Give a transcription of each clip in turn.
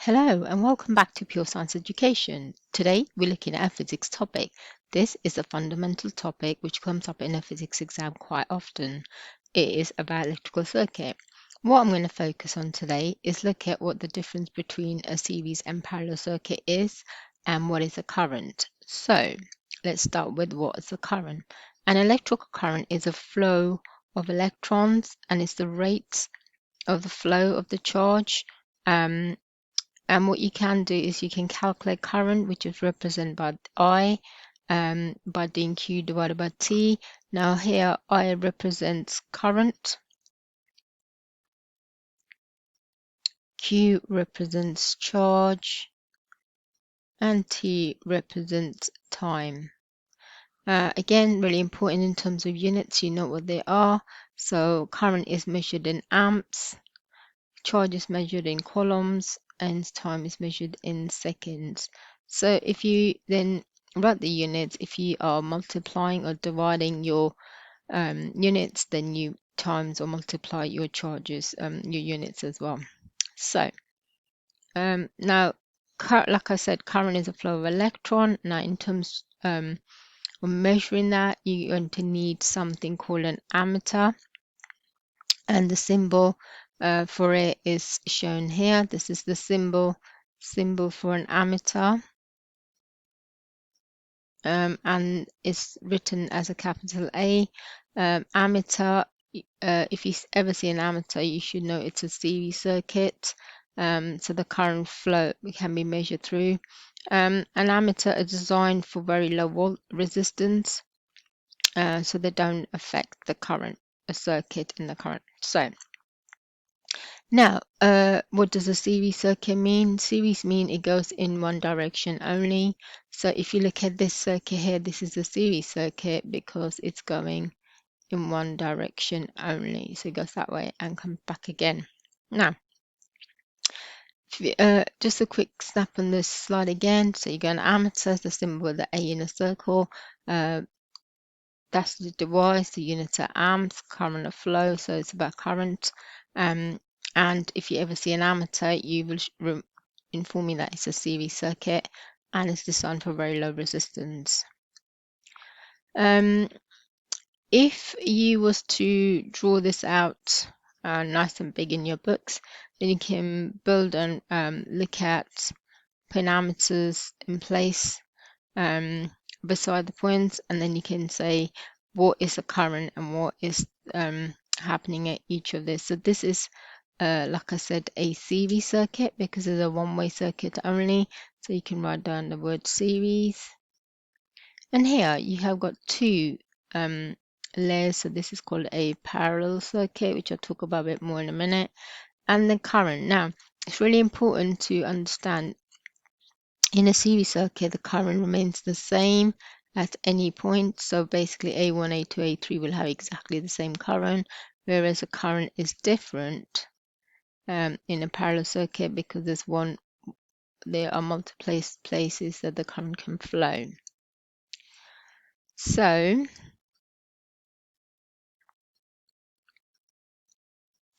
Hello and welcome back to Pure Science Education. Today we're looking at a physics topic. This is a fundamental topic which comes up in a physics exam quite often. It is about electrical circuit. What I'm going to focus on today is look at what the difference between a series and parallel circuit is and what is a current. So let's start with what is a current. An electrical current is a flow of electrons and it's the rate of the flow of the charge. And what you can do is you can calculate current, which is represented by I, by doing Q divided by T. Now here I represents current, Q represents charge, and T represents time. Again, really important in terms of units, you know what they are. So current is measured in amps, charge is measured in coulombs, and time is measured in seconds. So if you then write the units, if you are multiplying or dividing your units, then you times or multiply your charges, your units as well. So now, like I said, current is a flow of electron. Now, in terms of measuring that, you're going to need something called an ammeter, and the symbol for it is shown here. This is the symbol for an ammeter, and it's written as a capital A. Ammeter, if you ever see an ammeter, you should know it's a series circuit. So the current flow can be measured through. An ammeter is designed for very low volt resistance, so they don't affect the current, a circuit in the current. So now, what does a series circuit mean? Series mean it goes in one direction only. So if you look at this circuit here, this is a series circuit because it's going in one direction only. So it goes that way and comes back again. Now, just a quick snap on this slide again. So you go an ammeter, the symbol with the A in a circle. That's the device, the units are amps, current of flow, so it's about current. And if you ever see an ammeter, you will inform me that it's a series circuit and it's designed for very low resistance. If you was to draw this out nice and big in your books, then you can build and look at pin ammeters in place beside the points, and then you can say what is the current and what is happening at each of this. So this is like I said, a series circuit because it's a one-way circuit only. So you can write down the word series. And here you have got two layers. So this is called a parallel circuit, which I'll talk about a bit more in a minute. And the current. Now, it's really important to understand in a series circuit, the current remains the same at any point. So basically A1, A2, A3 will have exactly the same current, whereas a current is different in a parallel circuit because there are multiple places that the current can flow. So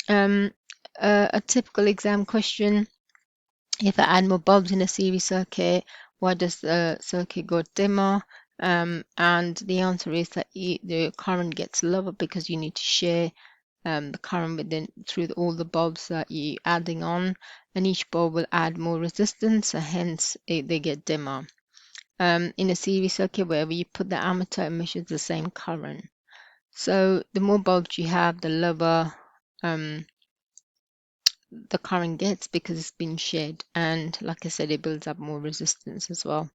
a typical exam question: if I add more bulbs in a series circuit, why does the circuit go dimmer? And the answer is that the current gets lower because you need to share the current through all the bulbs that you're adding on, and each bulb will add more resistance, so hence they get dimmer. In a series circuit, wherever you put the ammeter, it measures the same current. So the more bulbs you have, the lower the current gets because it's been shared, and like I said, it builds up more resistance as well.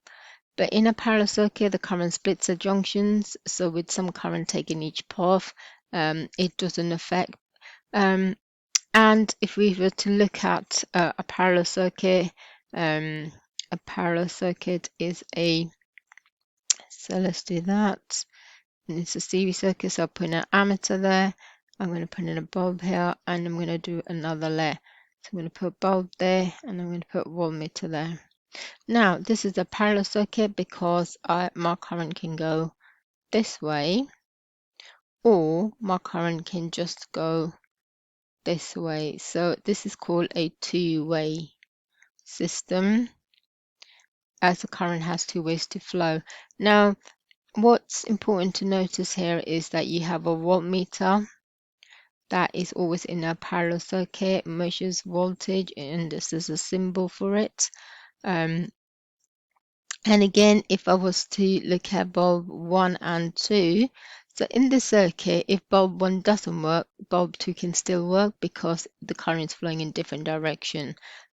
But in a parallel circuit, the current splits the junctions, so with some current taking each path, it doesn't affect. And if we were to look at a parallel circuit is so let's do that. And it's a series circuit, so I'll put in an ammeter there. I'm going to put in a bulb here, and I'm going to do another layer. So I'm going to put a bulb there, and I'm going to put voltmeter there. Now, this is a parallel circuit because my current can go this way, or my current can just go this way. So this is called a two-way system, as the current has two ways to flow. Now, what's important to notice here is that you have a voltmeter that is always in a parallel circuit, measures voltage, and this is a symbol for it. And again, if I was to look at bulb 1 and 2, so in the circuit, if bulb 1 doesn't work, bulb 2 can still work because the current is flowing in different direction.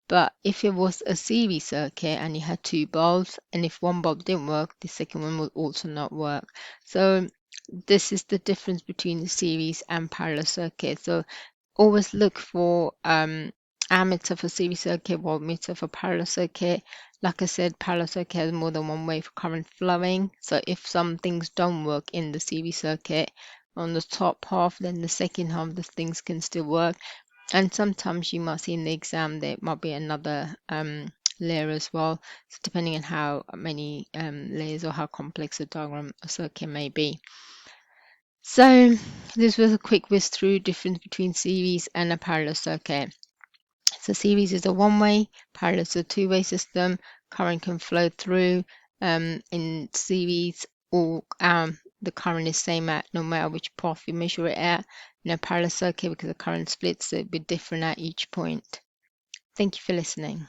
But if it was a series circuit and you had two bulbs, and if one bulb didn't work, the second one would also not work. So this is the difference between the series and parallel circuit. So always look for ammeter for series circuit, voltmeter for parallel circuit. Like I said, parallel circuit has more than one way for current flowing. So if some things don't work in the series circuit on the top half, then the second half the things can still work. And sometimes you might see in the exam there might be another layer as well, so depending on how many layers or how complex a diagram or circuit may be. So this was a quick whiz through difference between series and a parallel circuit. So series is a one-way, parallel is a two-way system. Current can flow through in series, or the current is same at no matter which path you measure it at. In a parallel circuit, because the current splits, so it'd be different at each point. Thank you for listening.